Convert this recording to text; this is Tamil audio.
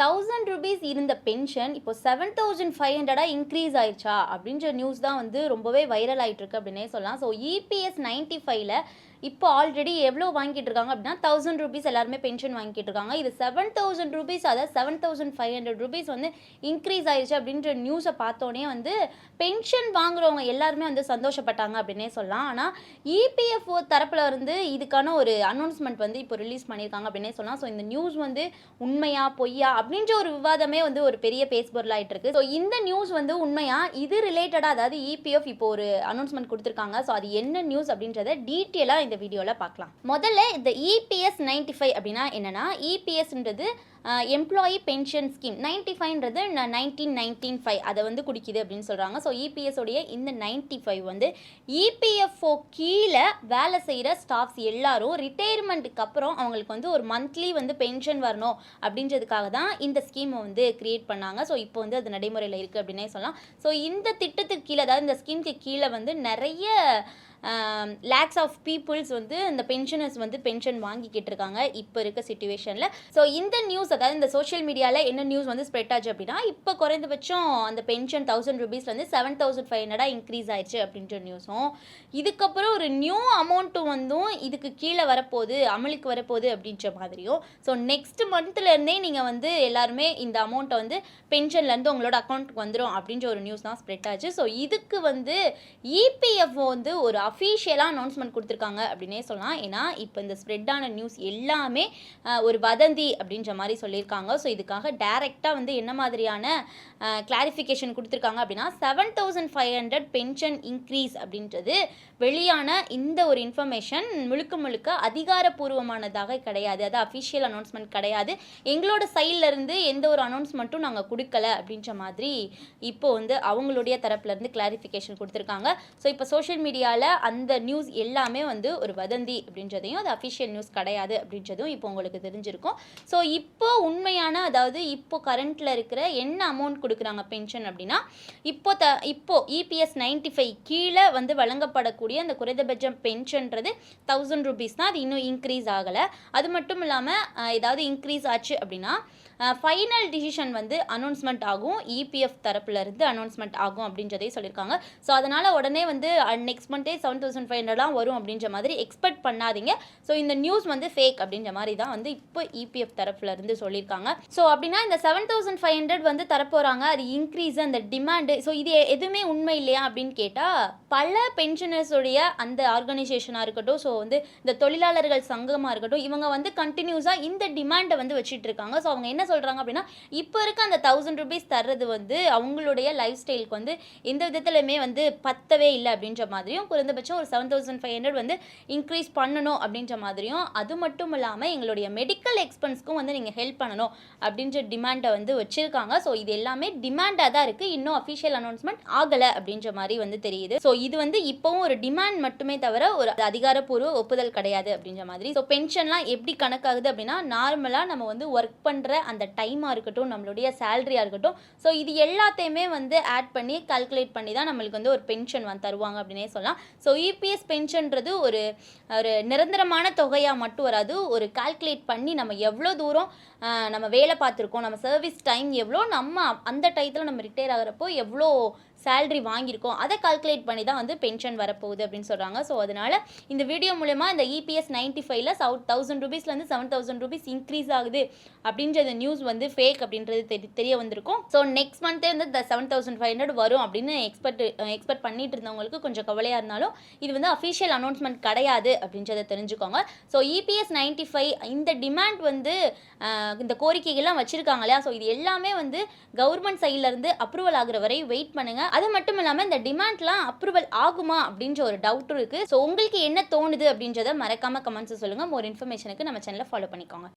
₹1000 இருந்த பென்ஷன் இப்போ 7500 இன்க்ரீஸ் ஆயிருச்சா அப்படின்ற நியூஸ் தான் வந்து ரொம்பவே வைரல் ஆயிட்டு இருக்கு அப்படின்னே சொல்லலாம். ஸோ இபிஎஸ் 95ல இப்போ ஆல்ரெடி எவ்வளோ வாங்கிட்டு இருக்காங்க அப்படின்னா ₹1000 எல்லாருமே பென்ஷன் வாங்கிட்டு இருக்காங்க. இது ₹7000 அதாவது ₹7500 வந்து இன்க்ரீஸ் ஆயிருச்சு அப்படின்ற நியூஸை பார்த்தோன்னே வந்து பென்ஷன் வாங்குறவங்க எல்லாருமே வந்து சந்தோஷப்பட்டாங்க அப்படின்னே சொல்லலாம். ஆனால் இபிஎஃப்ஓ தரப்புல இருந்து இதுக்கான ஒரு அனௌன்ஸ்மெண்ட் வந்து இப்போ ரிலீஸ் பண்ணியிருக்காங்க அப்படின்னே சொல்லலாம். ஸோ இந்த நியூஸ் வந்து உண்மையா பொய்யா அப்படின்ற ஒரு விவாதமே வந்து ஒரு பெரிய பேசுபொருளாயிட்டு இருக்கு. ஸோ இந்த நியூஸ் வந்து உண்மையா இது ரிலேட்டடா அதாவது இபிஎஃப் இப்போ ஒரு அனௌன்ஸ்மெண்ட் கொடுத்துருக்காங்க. ஸோ அது என்ன நியூஸ் அப்படின்றத டீட்டெயிலாக இந்த வீடியோவில் பார்க்கலாம். முதல்ல இந்த இபிஎஸ் 95 அப்படின்னா என்னன்னா இபிஎஸ்ன்றது எம்ப்ளாயி பென்ஷன் ஸ்கீம் 95ன்றது 1995 அதை வந்து குடிக்குது அப்படின்னு சொல்கிறாங்க. ஸோ இபிஎஸ் உடைய இந்த 95 வந்து இபிஎஃப்ஓ கீழே வேலை செய்கிற ஸ்டாஃப்ஸ் எல்லாரும் ரிட்டையர்மெண்ட்டுக்கு அப்புறம் அவங்களுக்கு வந்து ஒரு மந்த்லி வந்து பென்ஷன் வரணும் அப்படின்றதுக்காக தான் இந்த ஸ்கீமை வந்து கிரியேட் பண்ணாங்க. ஸோ இப்போ வந்து அது நடைமுறையில் இருக்குது அப்படின்னே சொல்லலாம். ஸோ இந்த திட்டத்துக்கு கீழே அதாவது இந்த ஸ்கீமுக்கு கீழே வந்து நிறைய லேக்ஸ் ஆஃப் பீப்புள்ஸ் வந்து இந்த பென்ஷனர்ஸ் வந்து பென்ஷன் வாங்கிக்கிட்டு இருக்காங்க இப்போ இருக்க சிச்சுவேஷனில். ஸோ இந்த நியூஸ் அதாவது இந்த சோஷியல் மீடியாவில் என்ன நியூஸ் வந்து ஸ்ப்ரெட் ஆச்சு அப்படின்னா இப்போ குறைந்தபட்சம் அந்த பென்ஷன் ₹1000 7500 இன்க்ரீஸ் ஆயிடுச்சு அப்படின்ற நியூஸும் இதுக்கப்புறம் ஒரு நியூ அமௌண்ட்டும் வந்தும் இதுக்கு கீழே வரப்போகுது அமலுக்கு வரப்போகுது அப்படின்ற மாதிரியும் ஸோ நெக்ஸ்ட் மந்த்லேருந்தே நீங்கள் வந்து எல்லாருமே இந்த அமௌண்ட்டை வந்து பென்ஷன்லேருந்து உங்களோட அக்கௌண்ட்டுக்கு வந்துடும் அப்படின்ற ஒரு நியூஸ் தான் ஸ்ப்ரெட் ஆச்சு. ஸோ இதுக்கு வந்து இபிஎஃப்ஓ வந்து ஒரு அஃபீஷியலாக அனௌன்ஸ்மெண்ட் கொடுத்துருக்காங்க அப்படின்னே சொல்லலாம். ஏன்னா இப்போ இந்த ஸ்ப்ரெட்டான நியூஸ் எல்லாமே ஒரு வதந்தி அப்படின்ற மாதிரி சொல்லியிருக்காங்க. ஸோ இதுக்காக டைரெக்டாக வந்து என்ன மாதிரியான கிளாரிஃபிகேஷன் கொடுத்துருக்காங்க அப்படின்னா 7500 பென்ஷன் இன்க்ரீஸ் அப்படின்றது வெளியான இந்த ஒரு இன்ஃபர்மேஷன் முழுக்க அதிகாரப்பூர்வமானதாக கிடையாது. அது அஃபிஷியல் அனௌன்ஸ்மெண்ட் கிடையாது. எங்களோட சைட்லேருந்து எந்த ஒரு அனௌன்ஸ்மெண்ட்டும் நாங்கள் கொடுக்கல அப்படின்ற மாதிரி இப்போ வந்து அவங்களுடைய தரப்புலேருந்து கிளாரிஃபிகேஷன் கொடுத்துருக்காங்க. ஸோ இப்போ சோஷியல் மீடியாவில் அந்த நியூஸ் எல்லாமே வந்து ஒரு வதந்தி அப்படின்றதையும் அது அஃபிஷியல் நியூஸ் கிடையாது அப்படின்றதும் இப்போ உங்களுக்கு தெரிஞ்சிருக்கும். ஸோ இப்போ உண்மையான அதாவது இப்போ கரண்ட்டில் இருக்கிற என்ன அமௌண்ட் கொடுக்குறாங்க பென்ஷன் அப்படின்னா இப்போ இபிஎஸ் 95 கீழே வந்து வழங்கப்படக்கூடிய அந்த குறைந்தபட்ச பென்ஷன்றது ₹1000 தான். அது இன்னும் இன்க்ரீஸ் ஆகலை. அது மட்டும் இல்லாமல் ஏதாவது இன்க்ரீஸ் ஆச்சு அப்படின்னா ஃபைனல் டிசிஷன் வந்து அனௌன்ஸ்மெண்ட் ஆகும். இபிஎஃப் தரப்புலேருந்து அனௌன்ஸ்மெண்ட் ஆகும் அப்படின்றதையும் சொல்லியிருக்காங்க. ஸோ அதனால் உடனே வந்து நெக்ஸ்ட் மந்த்தே 7500 வரும் அப்படின்ற மாதிரி எக்ஸ்பெக்ட் பண்ணாதீங்க. ஸோ இந்த நியூஸ் வந்து ஃபேக் அப்படின்ற மாதிரி தான் வந்து இப்போ இபிஎஃப் தரப்புலேருந்து சொல்லியிருக்காங்க. ஸோ அப்படின்னா இந்த 7500 வந்து தரப்போகிறாங்க. அது இன்க்ரீஸ் அந்த டிமாண்டு. ஸோ இது எதுவுமே உண்மை இல்லையா அப்படின்னு கேட்டால் பல பென்ஷனர்ஸுடைய அந்த ஆர்கனைசேஷனாக இருக்கட்டும், ஸோ வந்து இந்த தொழிலாளர்கள் சங்கமாக இருக்கட்டும், இவங்க வந்து கண்டினியூஸாக இந்த டிமாண்டை வந்து வச்சுட்டு இருக்காங்க. ஸோ அவங்க என்ன சொல்கிறாங்க அப்படின்னா இப்போ இருக்க அந்த ₹1000 தர்றது வந்து அவங்களுடைய லைஃப் ஸ்டைலுக்கு வந்து எந்த விதத்துலையுமே வந்து பத்தவே இல்லை அப்படின்ற மாதிரியும் குறைந்தபட்சம் ஒரு 7500 வந்து இன்க்ரீஸ் பண்ணணும் அப்படின்ற மாதிரியும் அது மட்டும் இல்லாமல் எங்களுடைய மெடிக்கல் எக்ஸ்பென்ஸ்க்கும் வந்து நீங்கள் ஹெல்ப் பண்ணணும் அப்படின்ற டிமாண்டை வந்து வச்சுருக்காங்க. ஸோ இது எல்லாமே டிமாண்டாக தான் இருக்குது. இன்னும் அஃபிஷியல் அனௌன்ஸ்மெண்ட் ஆகலை அப்படின்ற மாதிரி வந்து தெரியுது. ஸோ இது வந்து இப்போவும் ஒரு டிமாண்ட் மட்டுமே தவிர ஒரு அதிகாரப்பூர்வ ஒப்புதல் கிடையாது அப்படின்ற மாதிரி. ஸோ பென்ஷன்லாம் எப்படி கணக்காகுது அப்படின்னா நார்மலாக நம்ம வந்து ஒர்க் பண்ணுற அந்த டைமாக இருக்கட்டும், நம்மளுடைய சேலரியாக இருக்கட்டும், ஸோ இது எல்லாத்தையுமே வந்து ஆட் பண்ணி கால்குலேட் பண்ணி தான் நம்மளுக்கு வந்து ஒரு பென்ஷன் வந்து தருவாங்க அப்படின்னே சொல்லலாம். ஸோ இபிஎஸ் பென்ஷன்றது ஒரு நிரந்தரமான தொகையாக மட்டும் வராது. ஒரு கால்குலேட் பண்ணி நம்ம எவ்வளோ தூரம் நம்ம வேலை பார்த்துருக்கோம், நம்ம சர்வீஸ் டைம் எவ்வளோ, நம்ம அந்த டயத்தில் நம்ம ரிட்டையர் ஆகிறப்போ எவ்வளோ சேலரி வாங்கியிருக்கோம், அதை கால்குலேட் பண்ணி தான் வந்து பென்ஷன் வரப்போகுது அப்படின்னு சொல்கிறாங்க. ஸோ அதனால் இந்த வீடியோ மூலமா இந்த இபிஎஸ் 95ல ₹1000 ₹7000 இன்க்ரீஸ் ஆகுது அப்படின்ற நியூஸ் வந்து ஃபேக் அப்படின்றது தெரிய வந்திருக்கும். ஸோ நெக்ஸ்ட் மந்த்தே வந்து இந்த 7500 வரும் அப்படின்னு எக்ஸ்பெக்ட் பண்ணிட்டு இருந்தவங்களுக்கு கொஞ்சம் கவலையாக இருந்தாலும் இது வந்து அஃபிஷியல் அனௌன்ஸ்மெண்ட் கிடையாது அப்படின்றத தெரிஞ்சுக்கோங்க. ஸோ இபிஎஸ் 95 இந்த டிமாண்ட் வந்து இந்த கோரிக்கைகள்லாம் வச்சுருக்காங்க இல்லையா, ஸோ இது எல்லாமே வந்து கவர்மெண்ட் சைட்லேருந்து அப்ரூவல் ஆகுற வரை வெயிட் பண்ணுங்கள். அது மட்டும் இல்லாமல் இந்த டிமாண்ட்லாம் அப்ரூவல் ஆகுமா அப்படின்ற ஒரு டவுட்டும் இருக்குது. ஸோ உங்களுக்கு என்ன தோணுது அப்படின்றத மறக்காமல் கமெண்ட்ஸ் சொல்லுங்கள். மோர் இன்ஃபர்மேஷனுக்கு நம்ம சேனலை ஃபாலோ பண்ணிக்கோங்க.